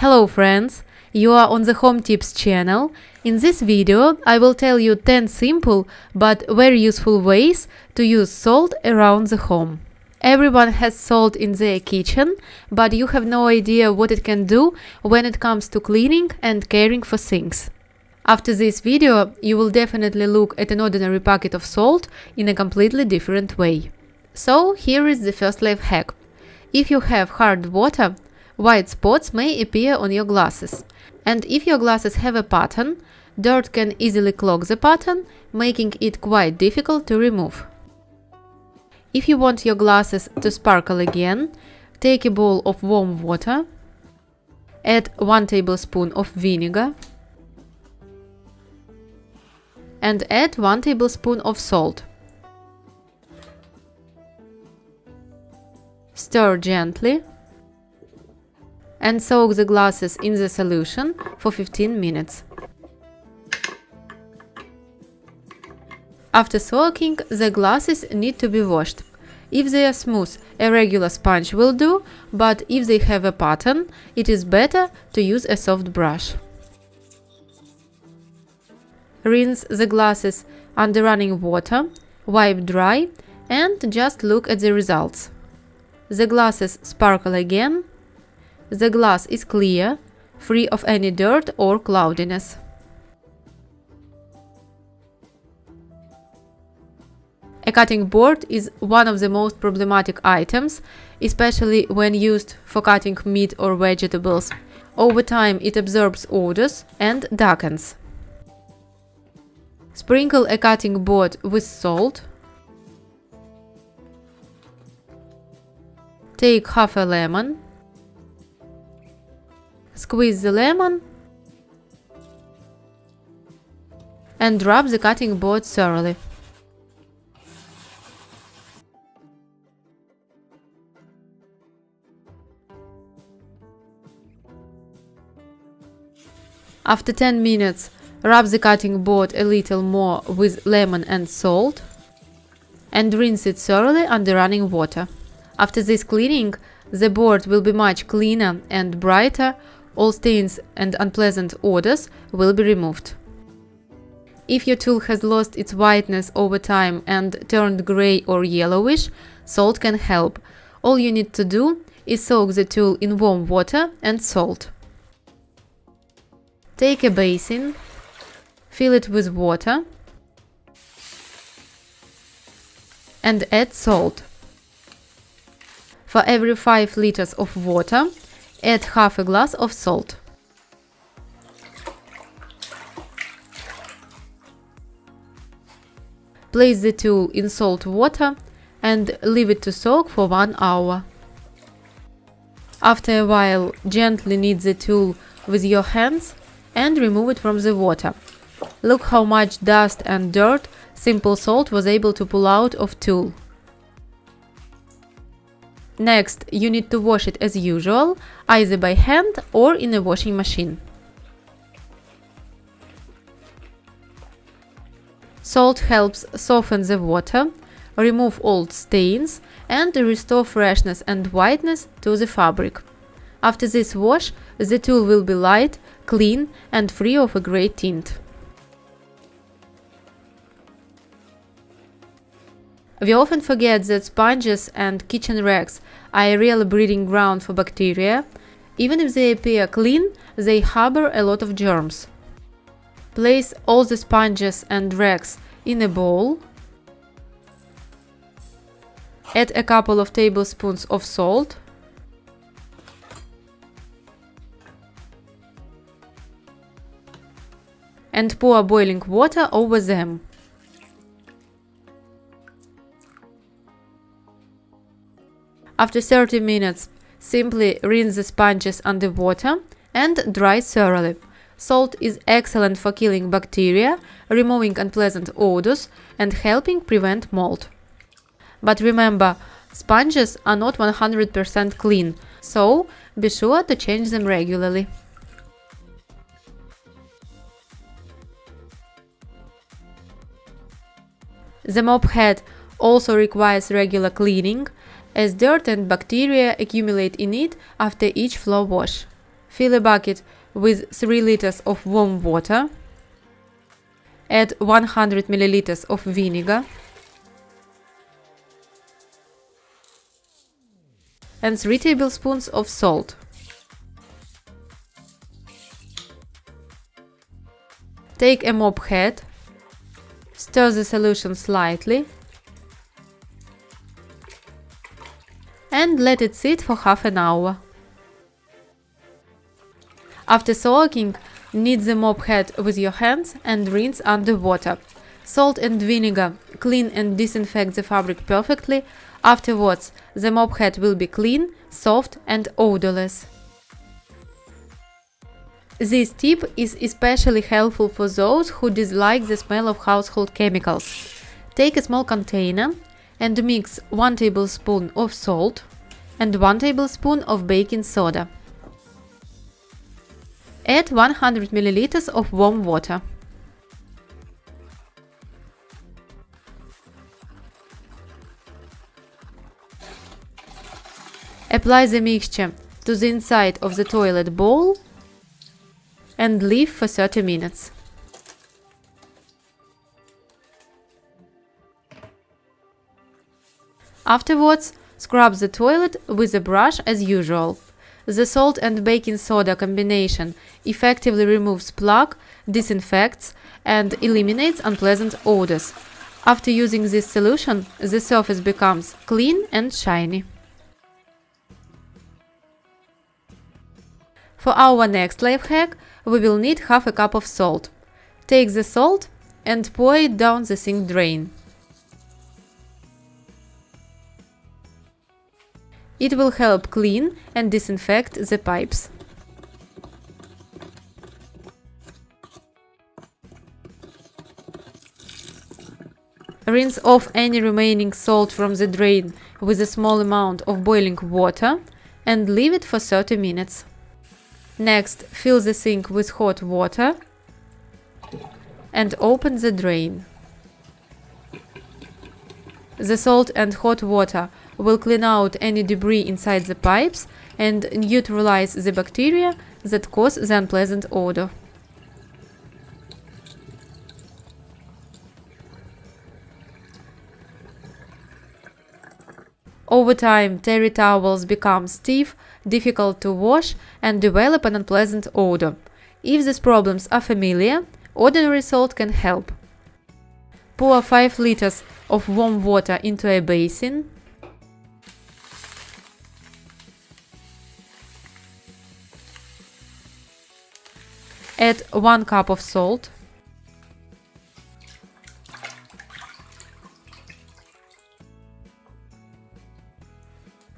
Hello friends, you are on the Home Tips channel. In this video I will tell you 10 simple but very useful ways to use salt around the home. Everyone has salt in their kitchen, but you have no idea what it can do when it comes to cleaning and caring for things. After this video you will definitely look at an ordinary packet of salt in a completely different way. So here is the first life hack. If you have hard water, white spots may appear on your glasses, and if your glasses have a pattern, dirt can easily clog the pattern, making it quite difficult to remove. If you want your glasses to sparkle again, take a bowl of warm water, add 1 tablespoon of vinegar, and add 1 tablespoon of salt. Stir gently and soak the glasses in the solution for 15 minutes. After soaking, the glasses need to be washed. If they are smooth, a regular sponge will do, but if they have a pattern, it is better to use a soft brush. Rinse the glasses under running water, wipe dry, and just look at the results. The glasses sparkle again. The glass is clear, free of any dirt or cloudiness. A cutting board is one of the most problematic items, especially when used for cutting meat or vegetables. Over time it absorbs odors and darkens. Sprinkle a cutting board with salt. Take half a lemon. Squeeze the lemon and rub the cutting board thoroughly. After 10 minutes, rub the cutting board a little more with lemon and salt and rinse it thoroughly under running water. After this cleaning, the board will be much cleaner and brighter. All stains and unpleasant odors will be removed. If your tool has lost its whiteness over time and turned gray or yellowish, salt can help. All you need to do is soak the tool in warm water and salt. Take a basin, fill it with water, and add salt. For every 5 liters of water, add half a glass of salt. Place the tool in salt water and leave it to soak for 1 hour. After a while, gently knead the tool with your hands and remove it from the water. Look how much dust and dirt simple salt was able to pull out of tool. Next, you need to wash it as usual, either by hand or in a washing machine. Salt helps soften the water, remove old stains, and restore freshness and whiteness to the fabric. After this wash, the tool will be light, clean, and free of a gray tint. We often forget that sponges and kitchen rags are a real breeding ground for bacteria. Even if they appear clean, they harbor a lot of germs. Place all the sponges and rags in a bowl. Add a couple of tablespoons of salt. And pour boiling water over them. After 30 minutes, simply rinse the sponges under water and dry thoroughly. Salt is excellent for killing bacteria, removing unpleasant odors, and helping prevent mold. But remember, sponges are not 100% clean, so be sure to change them regularly. The mop head also requires regular cleaning, as dirt and bacteria accumulate in it after each floor wash. Fill a bucket with 3 liters of warm water. Add 100 milliliters of vinegar and 3 tablespoons of salt. Take a mop head, stir the solution slightly and let it sit for half an hour. After soaking, knead the mop head with your hands and rinse under water. Salt and vinegar clean and disinfect the fabric perfectly. Afterwards, the mop head will be clean, soft and odorless. This tip is especially helpful for those who dislike the smell of household chemicals. Take a small container and mix 1 tablespoon of salt and 1 tablespoon of baking soda. Add 100 milliliters of warm water. Apply the mixture to the inside of the toilet bowl and leave for 30 minutes. Afterwards, scrub the toilet with a brush as usual. The salt and baking soda combination effectively removes plaque, disinfects, and eliminates unpleasant odors. After using this solution, the surface becomes clean and shiny. For our next life hack, we will need half a cup of salt. Take the salt and pour it down the sink drain. It will help clean and disinfect the pipes. Rinse off any remaining salt from the drain with a small amount of boiling water and leave it for 30 minutes. Next, fill the sink with hot water and open the drain. The salt and hot water will clean out any debris inside the pipes and neutralize the bacteria that cause the unpleasant odor. Over time, terry towels become stiff, difficult to wash, and develop an unpleasant odor. If these problems are familiar, ordinary salt can help. Pour 5 liters of warm water into a basin. Add 1 cup of salt.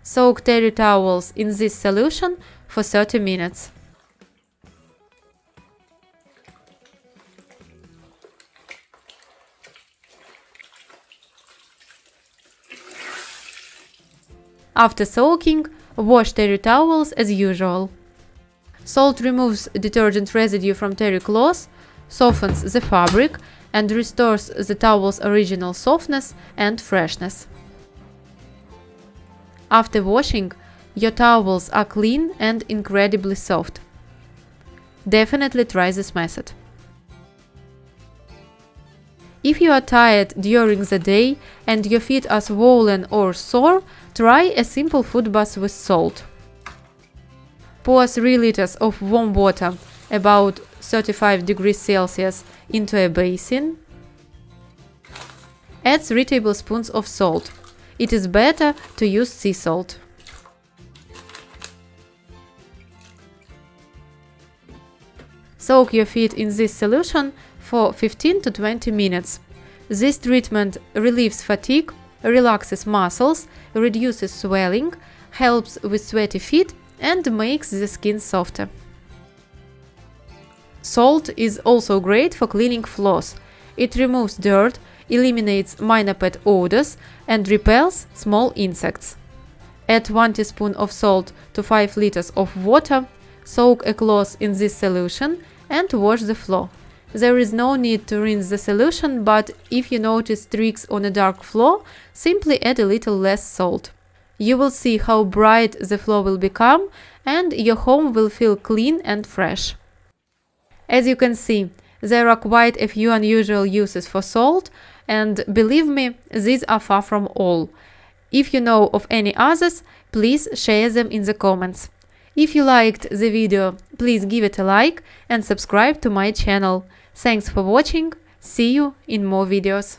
Soak terry towels in this solution for 30 minutes. After soaking, wash terry towels as usual. Salt removes detergent residue from terry cloth, softens the fabric, and restores the towel's original softness and freshness. After washing, your towels are clean and incredibly soft. Definitely try this method. If you are tired during the day and your feet are swollen or sore, try a simple foot bath with salt. Pour 3 liters of warm water, about 35 degrees Celsius, into a basin. Add 3 tablespoons of salt. It is better to use sea salt. Soak your feet in this solution for 15 to 20 minutes. This treatment relieves fatigue, relaxes muscles, reduces swelling, helps with sweaty feet, and makes the skin softer. Salt is also great for cleaning floors. It removes dirt, eliminates minor pet odors, and repels small insects. Add 1 teaspoon of salt to 5 liters of water, soak a cloth in this solution, and wash the floor. There is no need to rinse the solution, but if you notice streaks on a dark floor, simply add a little less salt. You will see how bright the floor will become, and your home will feel clean and fresh. As you can see, there are quite a few unusual uses for salt, and believe me, these are far from all. If you know of any others, please share them in the comments. If you liked the video, please give it a like and subscribe to my channel. Thanks for watching. See you in more videos.